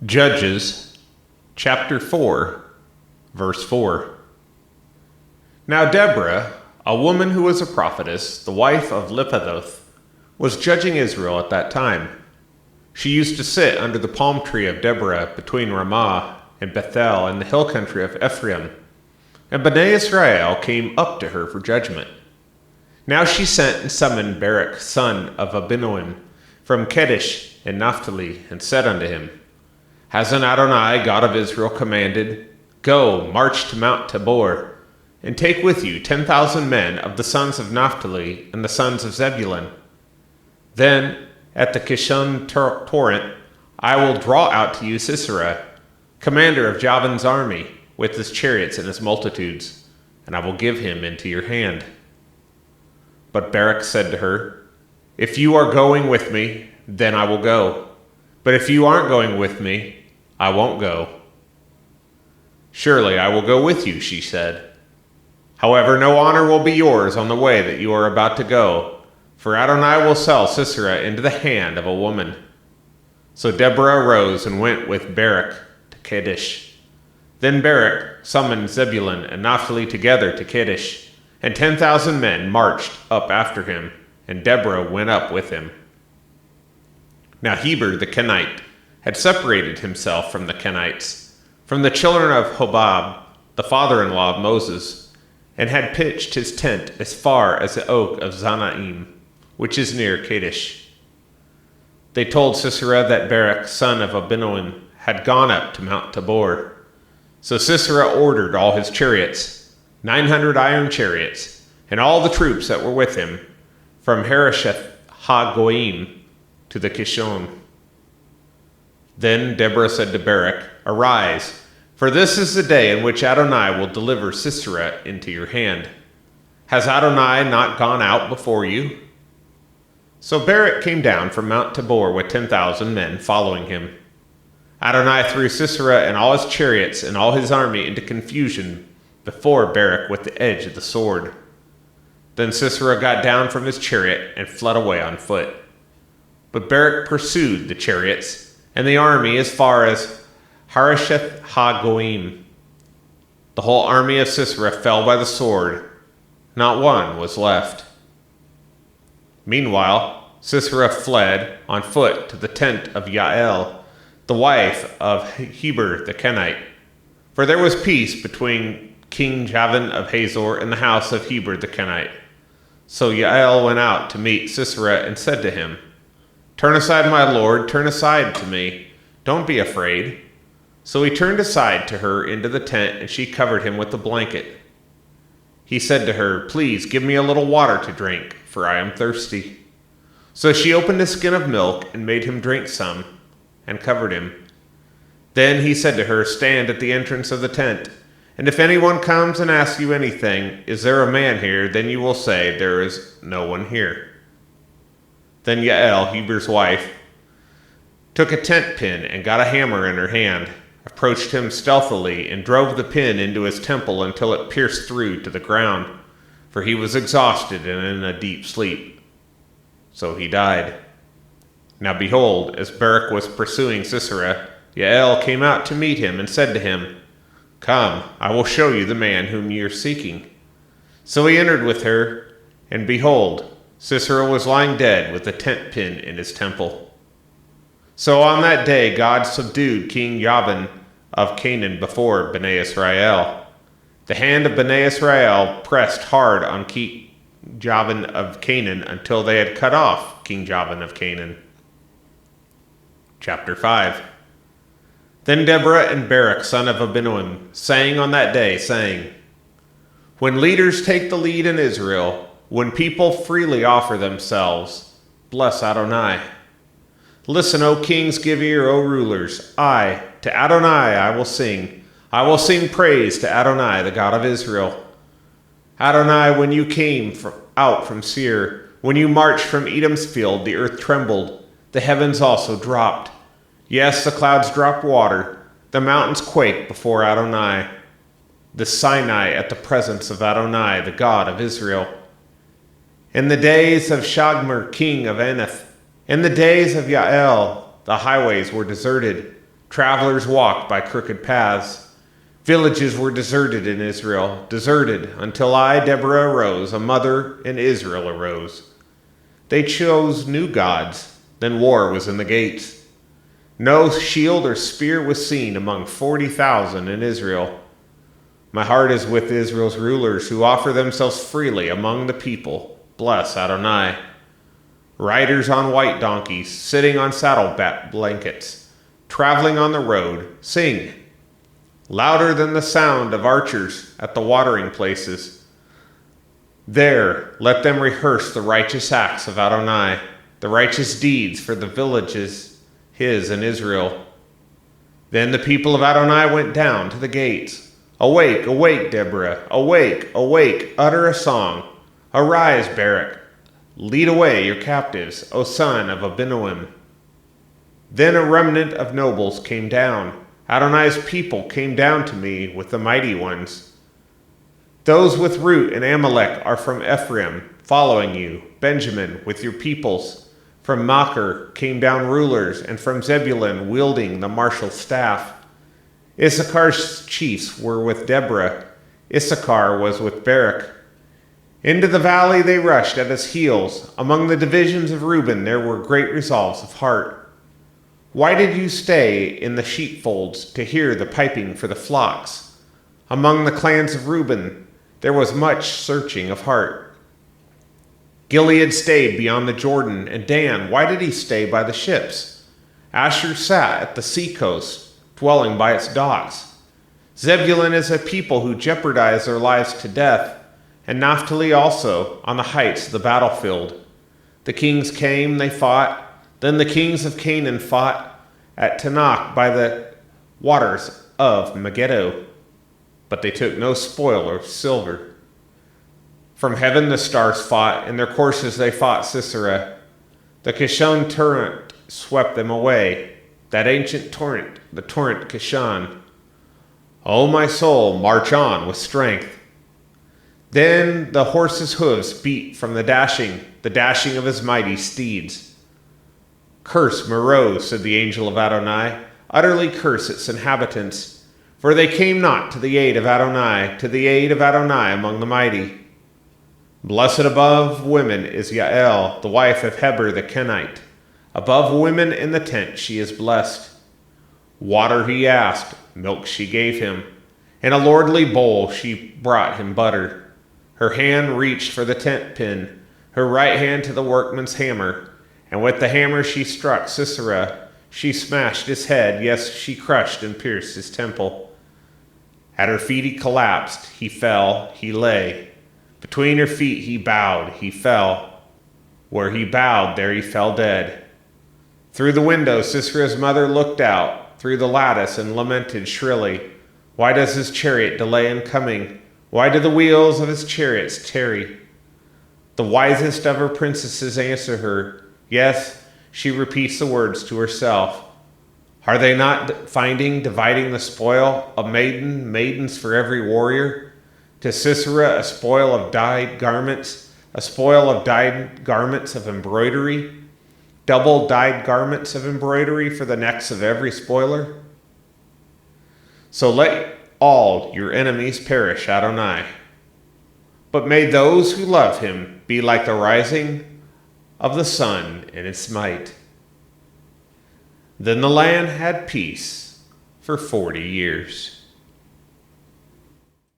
Judges, chapter 4, verse 4. Now Deborah, a woman who was a prophetess, the wife of Lipithoth, was judging Israel at that time. She used to sit under the palm tree of Deborah between Ramah and Bethel in the hill country of Ephraim, and Bnei Israel came up to her for judgment. Now she sent and summoned Barak, son of Abinoam, from Kedesh in Naphtali, and said unto him, Hasn't Adonai, God of Israel, commanded, Go, march to Mount Tabor, and take with you 10,000 men of the sons of Naphtali and the sons of Zebulun. Then, at the Kishon torrent, I will draw out to you Sisera, commander of Javin's army, with his chariots and his multitudes, and I will give him into your hand. But Barak said to her, If you are going with me, then I will go. But if you aren't going with me, I won't go. Surely I will go with you, she said. However, no honor will be yours on the way that you are about to go, for Adonai will sell Sisera into the hand of a woman. So Deborah arose and went with Barak to Kadesh. Then Barak summoned Zebulun and Naphtali together to Kadesh, and 10,000 men marched up after him, and Deborah went up with him. Now Heber the Kenite had separated himself from the Kenites, from the children of Hobab, the father-in-law of Moses, and had pitched his tent as far as the oak of Zanaim, which is near Kadesh. They told Sisera that Barak, son of Abinoam, had gone up to Mount Tabor. So Sisera ordered all his chariots, 900 iron chariots, and all the troops that were with him, from Harosheth ha-Goyim to the Kishon. Then Deborah said to Barak, Arise, for this is the day in which Adonai will deliver Sisera into your hand. Has Adonai not gone out before you? So Barak came down from Mount Tabor with 10,000 men following him. Adonai threw Sisera and all his chariots and all his army into confusion before Barak with the edge of the sword. Then Sisera got down from his chariot and fled away on foot. But Barak pursued the chariots and the army as far as Harosheth ha-Goyim. The whole army of Sisera fell by the sword. Not one was left. Meanwhile, Sisera fled on foot to the tent of Yael, the wife of Heber the Kenite. For there was peace between King Javin of Hazor and the house of Heber the Kenite. So Yael went out to meet Sisera and said to him, Turn aside, my lord, turn aside to me. Don't be afraid. So he turned aside to her into the tent, and she covered him with the blanket. He said to her, Please give me a little water to drink, for I am thirsty. So she opened a skin of milk and made him drink some, and covered him. Then he said to her, Stand at the entrance of the tent, and if anyone comes and asks you anything, Is there a man here? Then you will say, There is no one here. Then Yael, Heber's wife, took a tent pin and got a hammer in her hand, approached him stealthily, and drove the pin into his temple until it pierced through to the ground, for he was exhausted and in a deep sleep. So he died. Now behold, as Barak was pursuing Sisera, Yael came out to meet him and said to him, Come, I will show you the man whom you are seeking. So he entered with her, and behold, Sisera was lying dead with a tent pin in his temple. So on that day God subdued King Javin of Canaan before Bnei Israel. The hand of Bnei Israel pressed hard on King Javin of Canaan until they had cut off King Javin of Canaan. Chapter 5. Then Deborah and Barak, son of Abinoam, sang on that day, saying, When leaders take the lead in Israel, when people freely offer themselves, bless Adonai. Listen, O kings, give ear, O rulers. To Adonai I will sing. I will sing praise to Adonai, the God of Israel. Adonai, when you came out from Seir, when you marched from Edom's field, the earth trembled, the heavens also dropped. Yes, the clouds dropped water, the mountains quaked before Adonai, the Sinai at the presence of Adonai, the God of Israel. In the days of Shagmer, king of Anath, in the days of Yael, the highways were deserted. Travelers walked by crooked paths. Villages were deserted in Israel, deserted until I, Deborah, arose, a mother in Israel arose. They chose new gods, then war was in the gates. No shield or spear was seen among 40,000 in Israel. My heart is with Israel's rulers who offer themselves freely among the people. Bless Adonai. Riders on white donkeys, sitting on saddle blankets, traveling on the road, sing. Louder than the sound of archers at the watering places. There, let them rehearse the righteous acts of Adonai, the righteous deeds for the villages, his in Israel. Then the people of Adonai went down to the gates. Awake, awake, Deborah, awake, awake, utter a song. Arise, Barak, lead away your captives, O son of Abinoam. Then a remnant of nobles came down. Adonai's people came down to me with the mighty ones. Those with root in Amalek are from Ephraim, following you. Benjamin, with your peoples. From Machir came down rulers, and from Zebulun, wielding the martial staff. Issachar's chiefs were with Deborah. Issachar was with Barak. Into the valley they rushed at his heels. Among the divisions of Reuben there were great resolves of heart. Why did you stay in the sheepfolds to hear the piping for the flocks? Among the clans of Reuben there was much searching of heart. Gilead stayed beyond the Jordan, and Dan, why did he stay by the ships? Asher sat at the seacoast, dwelling by its docks. Zebulun is a people who jeopardize their lives to death, and Naphtali also, on the heights of the battlefield. The kings came, they fought. Then the kings of Canaan fought at Tanakh by the waters of Megiddo, but they took no spoil or silver. From heaven the stars fought, in their courses they fought Sisera. The Kishon torrent swept them away, that ancient torrent, the torrent Kishon. O my soul, march on with strength. Then the horse's hooves beat from the dashing of his mighty steeds. Curse Meroz, said the angel of Adonai, utterly curse its inhabitants, for they came not to the aid of Adonai, among the mighty. Blessed above women is Yael, the wife of Heber the Kenite. Above women in the tent she is blessed. Water he asked, milk she gave him. In a lordly bowl she brought him butter. Her hand reached for the tent pin, her right hand to the workman's hammer. And with the hammer she struck Sisera. She smashed his head, yes, she crushed and pierced his temple. At her feet he collapsed, he fell, he lay. Between her feet he bowed, he fell. Where he bowed, there he fell dead. Through the window Sisera's mother looked out, through the lattice, and lamented shrilly. Why does his chariot delay in coming? Why do the wheels of his chariots tarry? The wisest of her princesses answer her. Yes, she repeats the words to herself. Are they not dividing the spoil, a maidens for every warrior? To Sisera a spoil of dyed garments of embroidery, double dyed garments of embroidery for the necks of every spoiler? So let all your enemies perish, Adonai. But may those who love him be like the rising of the sun in its might. Then the land had peace for 40 years.